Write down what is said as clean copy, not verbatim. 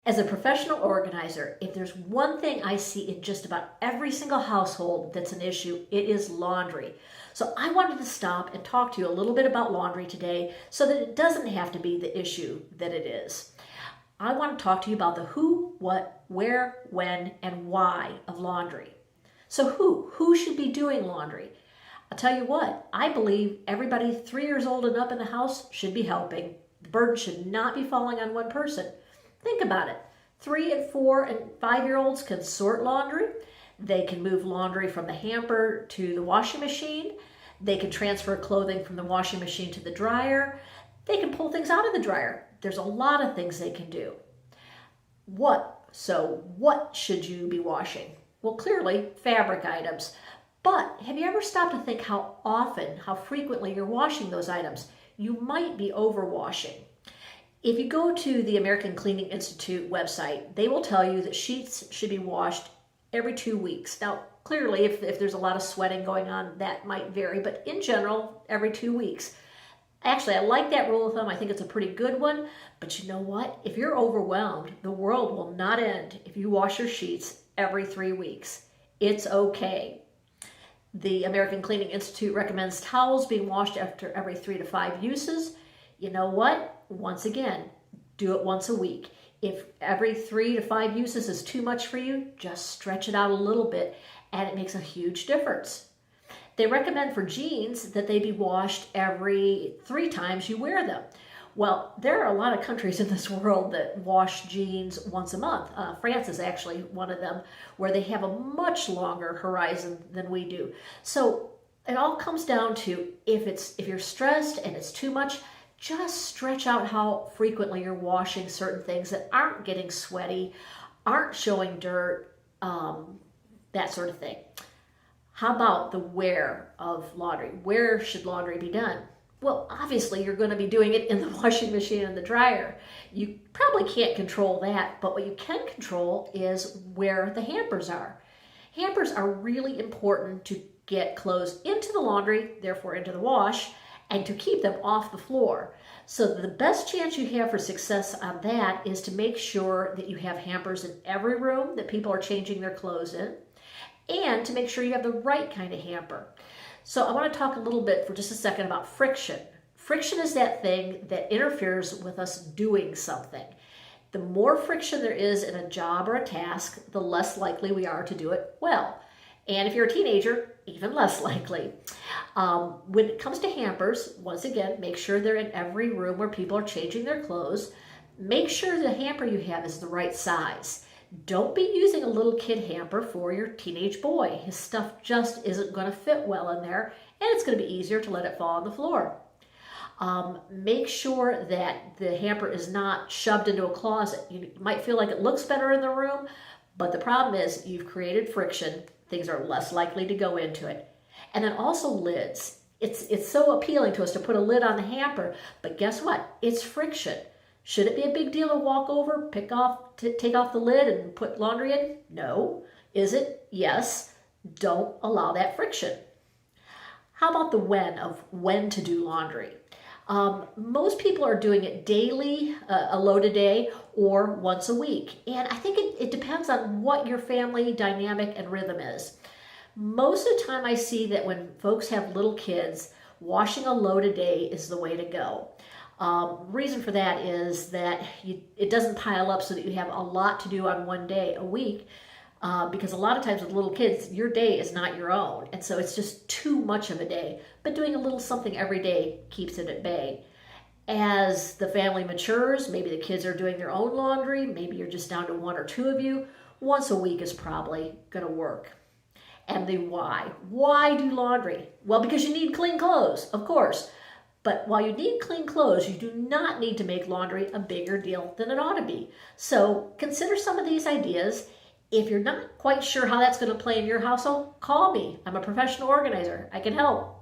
As a professional organizer, if there's one thing I see in just about every single household that's an issue, it is laundry. So I wanted to stop and talk to you a little bit about laundry today so that it doesn't have to be the issue that it is. I want to talk to you about the who, what, where, when, and why of laundry. So who should be doing laundry? I'll tell you what, I believe everybody 3 years old and up in the house should be helping. The burden should not be falling on one person. Think about it. 3 and 4 and 5-year-olds can sort laundry. They can move laundry from the hamper to the washing machine. They can transfer clothing from the washing machine to the dryer. They can pull things out of the dryer. There's a lot of things they can do. What should you be washing? Well, clearly fabric items. But have you ever stopped to think how frequently you're washing those items? You might be overwashing. If you go to the American Cleaning Institute website, they will tell you that sheets should be washed every 2 weeks. Now, clearly, if there's a lot of sweating going on, that might vary, but in general, every 2 weeks. Actually, I like that rule of thumb. I think it's a pretty good one, but you know what? If you're overwhelmed, the world will not end if you wash your sheets every 3 weeks. It's okay. The American Cleaning Institute recommends towels being washed after every 3 to 5 uses. You know what? Once again, do it once a week. If every 3 to 5 uses is too much for you, just stretch it out a little bit, and it makes a huge difference. They recommend for jeans that they be washed every 3 times you wear them. Well, there are a lot of countries in this world that wash jeans once a month. France is actually one of them, where they have a much longer horizon than we do. So it all comes down to if you're stressed and it's too much, just stretch out how frequently you're washing certain things that aren't getting sweaty, aren't showing dirt, that sort of thing. How about the where of laundry? Where should laundry be done? Well, obviously you're going to be doing it in the washing machine and the dryer. You probably can't control that, but what you can control is where the hampers are. Hampers are really important to get clothes into the laundry, therefore into the wash, and to keep them off the floor. So the best chance you have for success on that is to make sure that you have hampers in every room that people are changing their clothes in, and to make sure you have the right kind of hamper. So I want to talk a little bit for just a second about friction. Friction is that thing that interferes with us doing something. The more friction there is in a job or a task, the less likely we are to do it well. And if you're a teenager, even less likely. When it comes to hampers, once again, make sure they're in every room where people are changing their clothes. Make sure the hamper you have is the right size. Don't be using a little kid hamper for your teenage boy. His stuff just isn't going to fit well in there, and it's going to be easier to let it fall on the floor. Make sure that the hamper is not shoved into a closet. You might feel like it looks better in the room, but the problem is you've created friction. Things are less likely to go into it. And then also lids. It's so appealing to us to put a lid on the hamper, but guess what? It's friction. Should it be a big deal to walk over, take off the lid and put laundry in? No. Is it? Yes. Don't allow that friction. How about the when to do laundry? Most people are doing it daily, a load a day, or once a week. And I think it depends on what your family dynamic and rhythm is. Most of the time I see that when folks have little kids, washing a load a day is the way to go. Reason for that is that it doesn't pile up so that you have a lot to do on one day a week, because a lot of times with little kids, your day is not your own, and so it's just too much of a day. But doing a little something every day keeps it at bay. As the family matures, maybe the kids are doing their own laundry, maybe you're just down to 1 or 2 of you, once a week is probably going to work. And the why. Why do laundry? Well, because you need clean clothes, of course. But while you need clean clothes, you do not need to make laundry a bigger deal than it ought to be. So consider some of these ideas. If you're not quite sure how that's going to play in your household, call me. I'm a professional organizer. I can help.